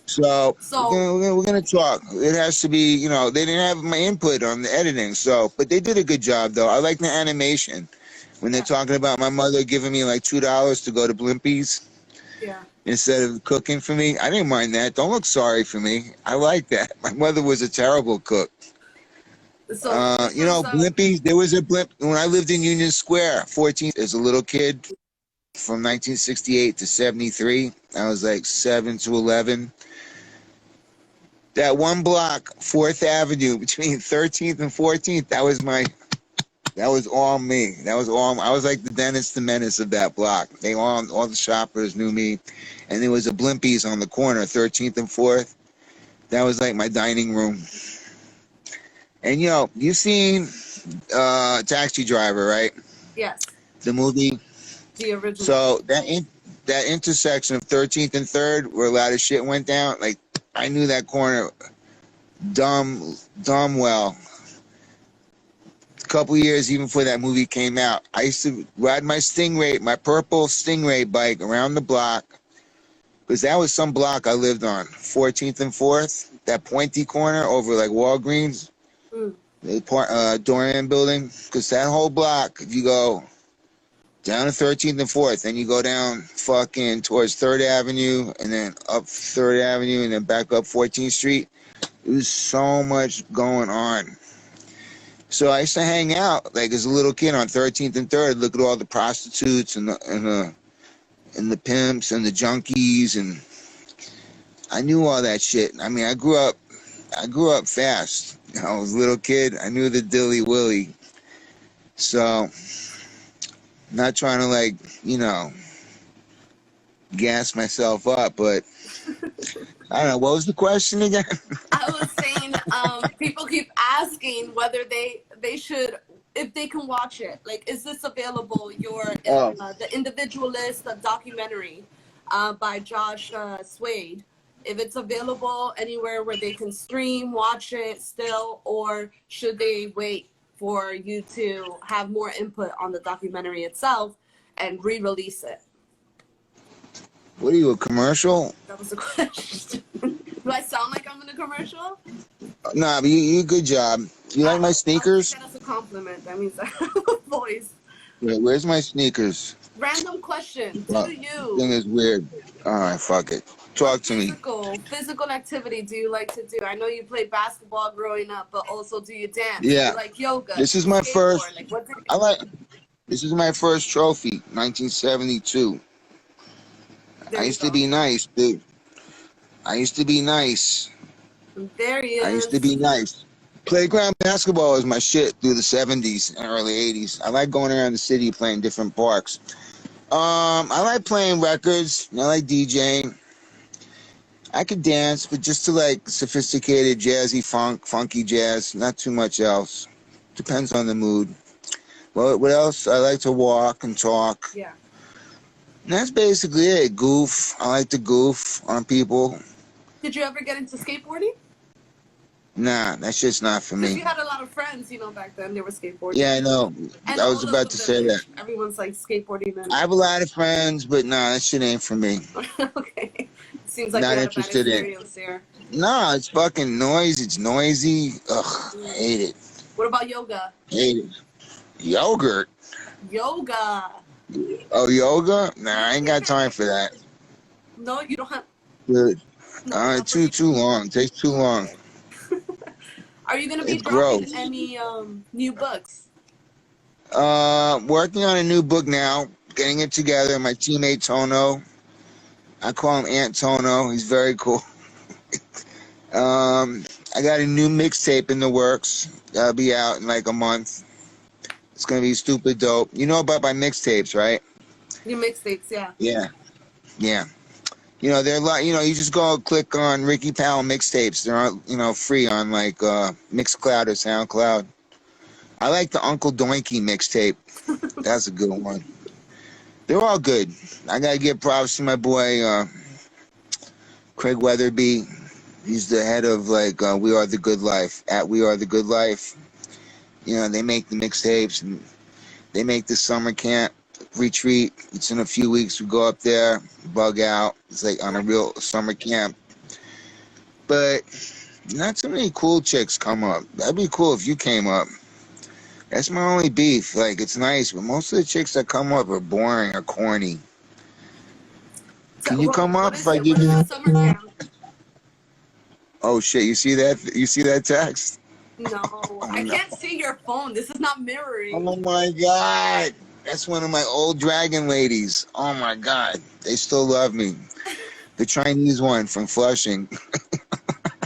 So we're gonna talk. It has to be, they didn't have my input on the editing, but they did a good job though. I like the animation when they're talking about my mother giving me like $2 to go to Blimpies. Yeah. Instead of cooking for me. I didn't mind that. Don't look sorry for me. I like that. My mother was a terrible cook. So, Blimpies, there was a blimp when I lived in Union Square, 14, as a little kid, from 1968 to 73. I was like 7 to 11. That one block, 4th Avenue, between 13th and 14th, that was all me. That was all. I was like the Dennis the Menace of that block. All the shoppers knew me, and there was a Blimpies on the corner, 13th and 4th. That was like my dining room. And you've seen Taxi Driver, right? Yes. The movie. The original. So that intersection of 13th and 3rd, where a lot of shit went down. Like, I knew that corner, dumb well. Couple years even before that movie came out, I used to ride my purple Stingray bike around the block, because that was some block I lived on, 14th and 4th, that pointy corner over like Walgreens, the Dorian building, because that whole block, if you go down to 13th and 4th, then you go down fucking towards 3rd Avenue, and then up 3rd Avenue, and then back up 14th Street, it was so much going on. So I used to hang out like as a little kid on 13th and 3rd, look at all the prostitutes and the pimps and the junkies, and I knew all that shit. I mean, I grew up fast. I was a little kid. I knew the dilly willy. So, not trying to gas myself up, but I don't know. What was the question again? I was saying, people keep asking whether they should, if they can watch it. Like, is this available? The Individualist, the documentary by Josh Swade. If it's available anywhere where they can stream, watch it still, or should they wait for you to have more input on the documentary itself and re-release it? What are you, a commercial? That was the question. Do I sound like I'm in a commercial? Nah, but you good job. You like my sneakers? That's a compliment. That means I have a voice. Wait, where's my sneakers? Random question. Do you? Thing is weird. All right, fuck it. Talk to me. Physical activity do you like to do? I know you played basketball growing up, but also do you dance? Yeah. Do you like yoga? This is my first. This is my first trophy, 1972. There I you used go. to be nice, dude. I used to be nice. There he is. I used to be nice. Playground basketball was my shit through the 70s and early 80s. I like going around the city playing different parks. I like playing records. I like DJing. I could dance, but just to like sophisticated jazzy funk, funky jazz, not too much else. Depends on the mood. Well, what else? I like to walk and talk. Yeah. And that's basically it. Goof. I like to goof on people. Did you ever get into skateboarding? Nah, that shit's not for Because me. you had a lot of friends, you know, back then. They were skateboarding. Yeah, I know. And I was all about over to the say village, that. everyone's like skateboarding. And... I have a lot of friends, but nah, that shit ain't for me. Okay. Seems like Not you had a bad interested in. experience there. Nah, it's fucking noise. It's noisy. Ugh, hate it. What about yoga? Hate it. Yogurt. Yoga. Oh, yoga? Nah, I ain't got time for that. No, you don't have. Dude, No, not for you. too long. It takes too long. Are you gonna be It's dropping gross. any new books? Working on a new book now. Getting it together. My teammate Tono. I call him Aunt Tono. He's very cool. I got a new mixtape in the works. That'll be out in like a month. It's gonna be stupid dope. You know about my mixtapes, right? New mixtapes, yeah. Yeah. Yeah. You know, they're like, you know, you just go click on Ricky Powell mixtapes. They're, you know, free on like Mixcloud or SoundCloud. I like the Uncle Doinky mixtape. That's a good one. They're all good. I gotta give props to my boy Craig Weatherby. He's the head of like We Are the Good Life. At We Are the Good Life. You know, they make the mixtapes and they make the summer camp retreat. It's in a few weeks. We go up there, bug out. It's like on a real summer camp. But not too many cool chicks come up. That'd be cool if you came up. That's my only beef. Like, it's nice, but most of the chicks that come up are boring or corny. Can you come up if I give you... Summer camp? Oh shit, you see that? You see that text? No, I can't see your phone. This is not mirroring. Oh my god. That's one of my old dragon ladies. Oh my god. They still love me. The Chinese one from Flushing.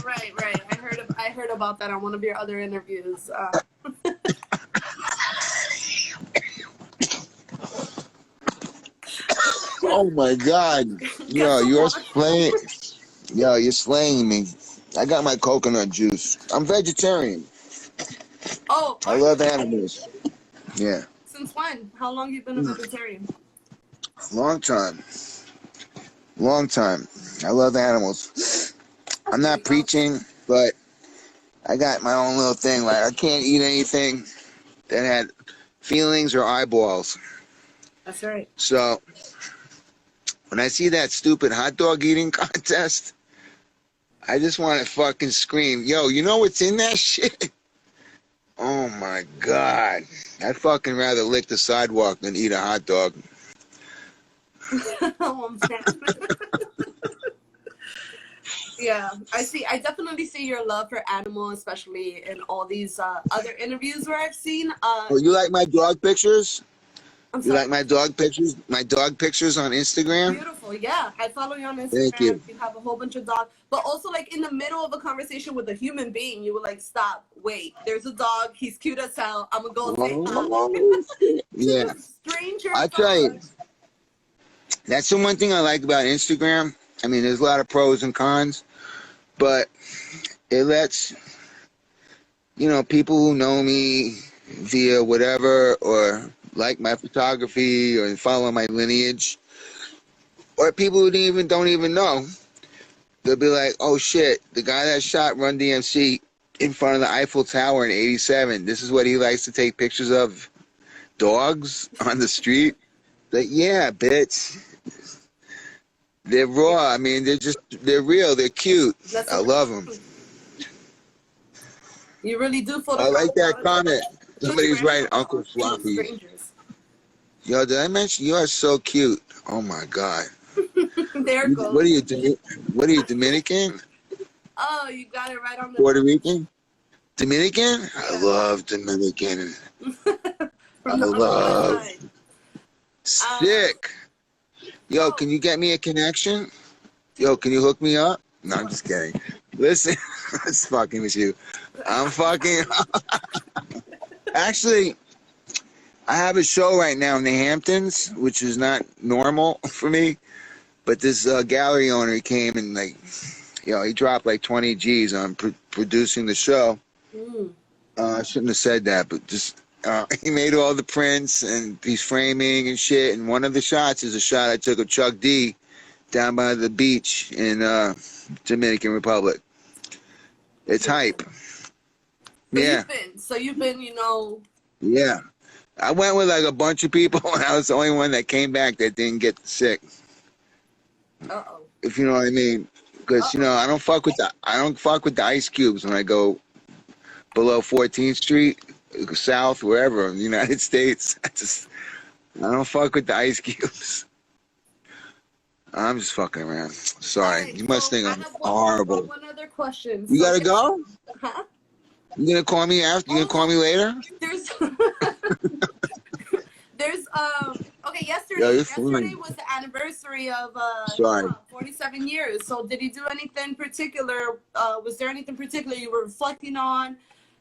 Right. I heard about that on one of your other interviews. Oh my god. Yo, you're slaying. Yo, you're slaying me. I got my coconut juice. I'm vegetarian. Oh, I love animals. Yeah. Since when? How long you been a vegetarian? Long time. Long time. I love animals. I'm not preaching, but I got my own little thing. Like, I can't eat anything that had feelings or eyeballs. That's right. So, when I see that stupid hot dog eating contest, I just want to fucking scream, yo, you know what's in that shit? Oh my god. I'd fucking rather lick the sidewalk than eat a hot dog. Oh, man. Yeah, I definitely see your love for animals, especially in all these other interviews where I've seen. Oh, you like my dog pictures? I'm You sorry. like my dog pictures? My dog pictures on Instagram? Beautiful, yeah. I follow you on Instagram. Thank you. You have a whole bunch of dogs, but also like in the middle of a conversation with a human being, you were like, "Stop, wait. There's a dog. He's cute as hell. I'm gonna go say hi." Yeah. Stranger. I tell you, that's the one thing I like about Instagram. I mean, there's a lot of pros and cons, but it lets, you know, people who know me via whatever, or like my photography, or follow my lineage, or people who don't even know, they'll be like, oh shit, the guy that shot Run-DMC in front of the Eiffel Tower in '87, this is what he likes to take pictures of dogs on the street. Like, yeah, bitch. They're raw. I mean, they're real. They're cute. I love them. You really do I photograph. like that comment. Somebody's writing Uncle Floppy. Strangers. Yo, did I mention you are so cute? Oh my god. There goes. What are you, Dominican? Oh, you got it right on the. Puerto Rican? Dominican? Yeah. I love Dominican. I love. Sick. Yo, can you get me a connection? Yo, can you hook me up? No, I'm just kidding. Listen, I'm just fucking with you. I'm fucking. Actually, I have a show right now in the Hamptons, which is not normal for me. But this gallery owner came and he dropped like 20 G's on producing the show. I shouldn't have said that, but just he made all the prints and he's framing and shit. And one of the shots is a shot I took of Chuck D down by the beach in Dominican Republic. It's hype. Yeah. So you've been, Yeah. I went with like a bunch of people, and I was the only one that came back that didn't get sick. Uh-oh. If you know what I mean, because I don't fuck with the ice cubes when I go below 14th Street, south, wherever in the United States. I don't fuck with the ice cubes. I'm just fucking around. Sorry, Right, you must think I'm horrible. horrible. One other question. You gotta go? Huh? You gonna call me after? You gonna call me later? There's okay, yesterday was the anniversary of 47 years. So did he do anything particular? Was there anything particular you were reflecting on?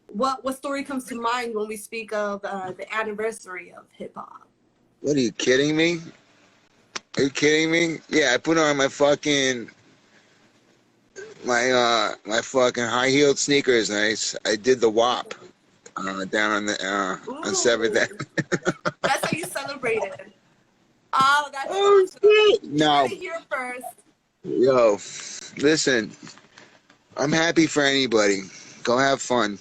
What story comes to mind when we speak of the anniversary of hip hop? What, are you kidding me? Are you kidding me? Yeah, I put on my fucking high heeled sneakers, and I did the WAP down on the on 7th. That's how you celebrated. Oh, that's shit. No. Here first. Yo, listen, I'm happy for anybody. Go have fun.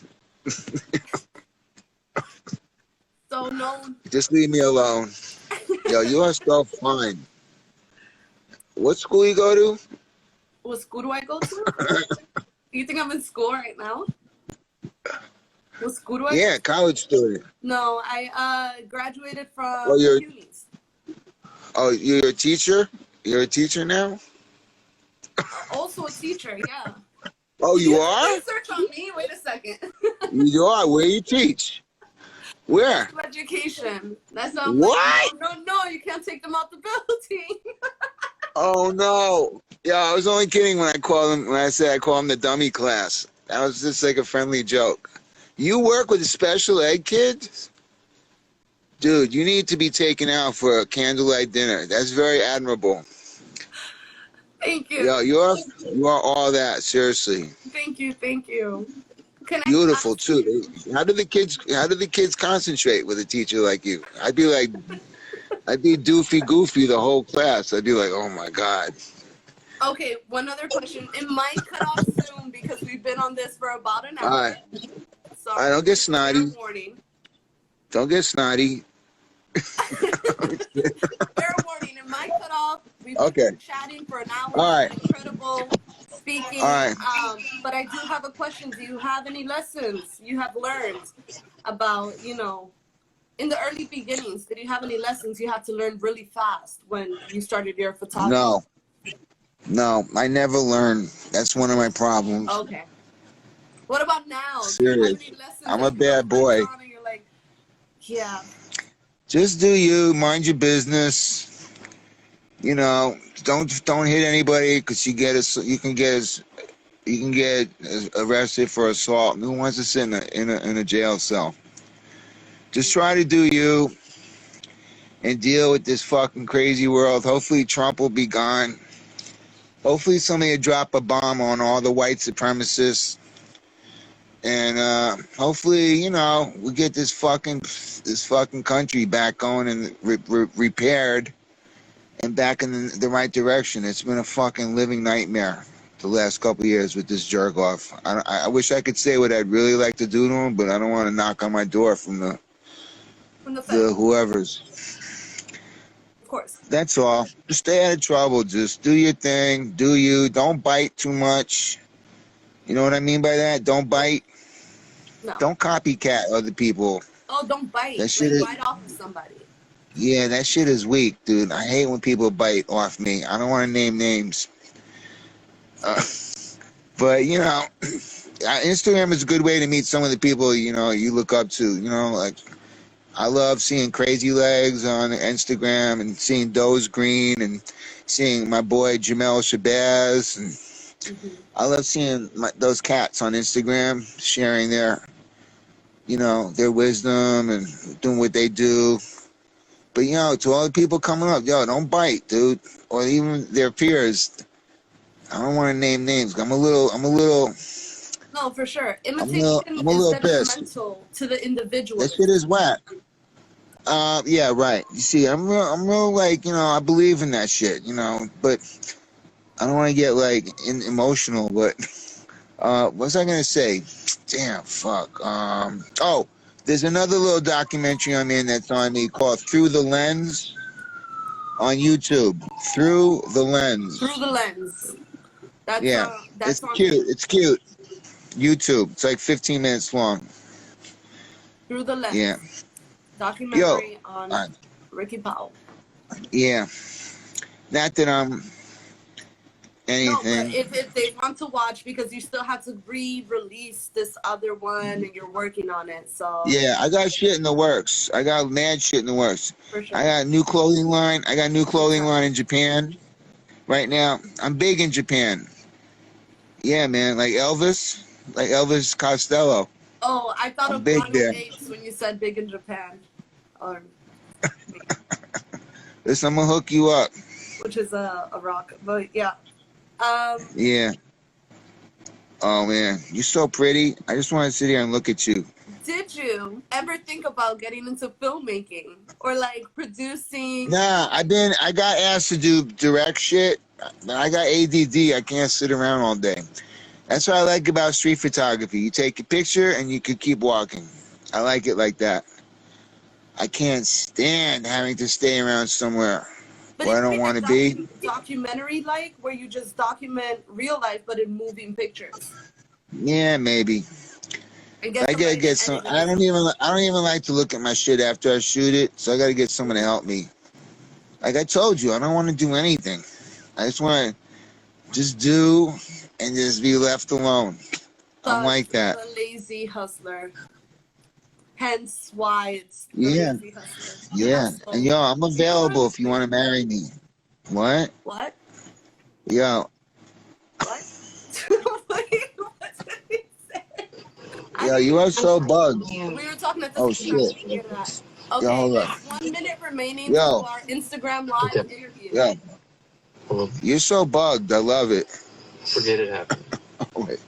So no. Just leave me alone. Yo, you are so fine. What school you go to? What school do I go to? You think I'm in school right now? What school do I Yeah, college student. No, I graduated from CUNY's. Oh, you're a teacher? You're a teacher now? Also a teacher, yeah. Oh, you are? Research on me? Wait a second. You are? Where you teach? Where? Education. That's what What? No, you can't take them out the building. Oh, no. Yeah, I was only kidding when I said I call them the dummy class. That was just like a friendly joke. You work with special ed kids? Dude, you need to be taken out for a candlelight dinner. That's very admirable. Thank you. Yo, you are all that, seriously. Thank you. Beautiful too. How do the kids concentrate with a teacher like you? I'd be doofy goofy the whole class. I'd be like, oh my God. Okay, one other question. It might cut off soon because we've been on this for about an hour. All right. So I don't get snotty. Don't get snotty. Fair warning, it might cut off. We've been chatting for an hour. All right. Incredible speaking. All right. But I do have a question. Do you have any lessons you have learned about, in the early beginnings? Did you have any lessons you had to learn really fast when you started your photography? No, I never learned. That's one of my problems. Okay. What about now? Serious. I'm a bad boy. You're like, yeah. Just do you, mind your business. Don't hit anybody because you can get arrested for assault. Who wants to sit in a jail cell? Just try to do you and deal with this fucking crazy world. Hopefully Trump will be gone. Hopefully somebody will drop a bomb on all the white supremacists. And hopefully, we get this fucking country back going and repaired and back in the right direction. It's been a fucking living nightmare the last couple of years with this jerk off. I wish I could say what I'd really like to do to him, but I don't want to knock on my door from the whoever's. Of course. That's all. Just stay out of trouble. Just do your thing. Do you. Don't bite too much. You know what I mean by that? Don't bite. No. Don't copycat other people. Oh, don't bite. That shit bite off of somebody. Yeah, that shit is weak, dude. I hate when people bite off me. I don't want to name names. But, Instagram is a good way to meet some of the people, you look up to. I love seeing Crazy Legs on Instagram and seeing Doze Green and seeing my boy Jamel Shabazz. And I love seeing those cats on Instagram sharing their, you know, their wisdom and doing what they do. But, you know, to all the people coming up, yo, don't bite, dude. Or even their peers. I don't want to name names. I'm a little. No, for sure. Imitation I'm a little is pissed. detrimental to the individual. That shit is whack. Yeah, right. You see, I'm real, like, you know, I believe in that shit, you know, but I don't want to get, like, emotional, but, what was I going to say? Damn, fuck. Oh, there's another little documentary I'm in that's on me called Through the Lens on YouTube. Through the Lens. Through the Lens. That's, yeah, that's it's cute. It's cute. YouTube. It's like 15 minutes long. Through the Lens. Yeah. Documentary on Ricky Powell. Yeah. Not that I'm anything. No, but if they want to watch, because you still have to re-release this other one and you're working on it, so. Yeah, I got shit in the works. I got mad shit in the works. For sure. I got a new clothing line. I got a new clothing line in Japan right now. I'm big in Japan. Yeah, man, like Elvis Costello. Oh, I thought I'm of big Planet there. Apes when you said big in Japan. Listen, I'm gonna hook you up. Which is a rock, but yeah. Yeah. Oh man, you're so pretty. I just want to sit here and look at you. Did you ever think about getting into filmmaking or like producing? Nah, I got asked to do direct shit, but I got ADD. I can't sit around all day. That's what I like about street photography. You take a picture and you can keep walking. I like it like that. I can't stand having to stay around somewhere where I don't want to be. Documentary like where you just document real life but in moving pictures. Yeah, maybe. I gotta get some. I don't even like to look at my shit after I shoot it, so I gotta get someone to help me. Like I told you, I don't want to do anything. I just want to just do and just be left alone. I'm like that. The lazy hustler. Hence why it's the lazy hustler. Yeah. And yo, I'm available if you want to marry me. What? What? Yo. What? Wait, what did he say? Yo, you are so bugged. We were talking at the Oh same time. shit. Okay, yo, hold up. 1 minute remaining to our Instagram live interview. Yo. You're so bugged. I love it. Forget it happened. Oh, wait.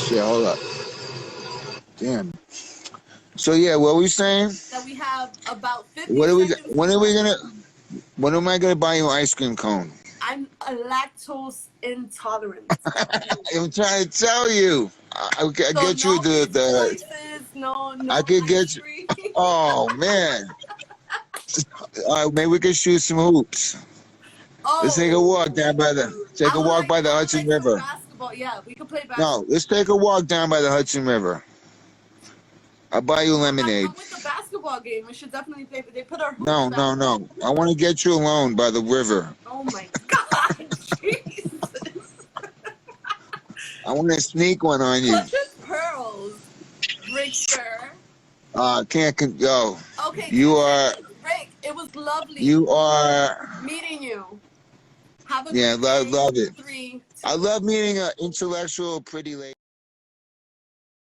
Yeah, hold up. Damn. So yeah, what were we saying? That we have about 50 when am I gonna buy you an ice cream cone? I'm a lactose intolerant. I'm trying to tell you. I get you the I could get you. Oh man. All right, maybe we could shoot some hoops. Oh, Let's take a walk down by the by the Hudson River. Basketball. Yeah, we could play basketball. No, let's take a walk down by the Hudson River. I'll buy you lemonade. I'm with the basketball game. We should definitely play. They put our hoops No. I want to get you alone by the river. Oh my God, Jesus! I want to sneak one on you. Such as pearls, Richter. Yo. Okay. You are. Rick, it was lovely. You are. Meeting you. Have a Yeah, good day. love it. 3, 2. I love meeting an intellectual, pretty lady.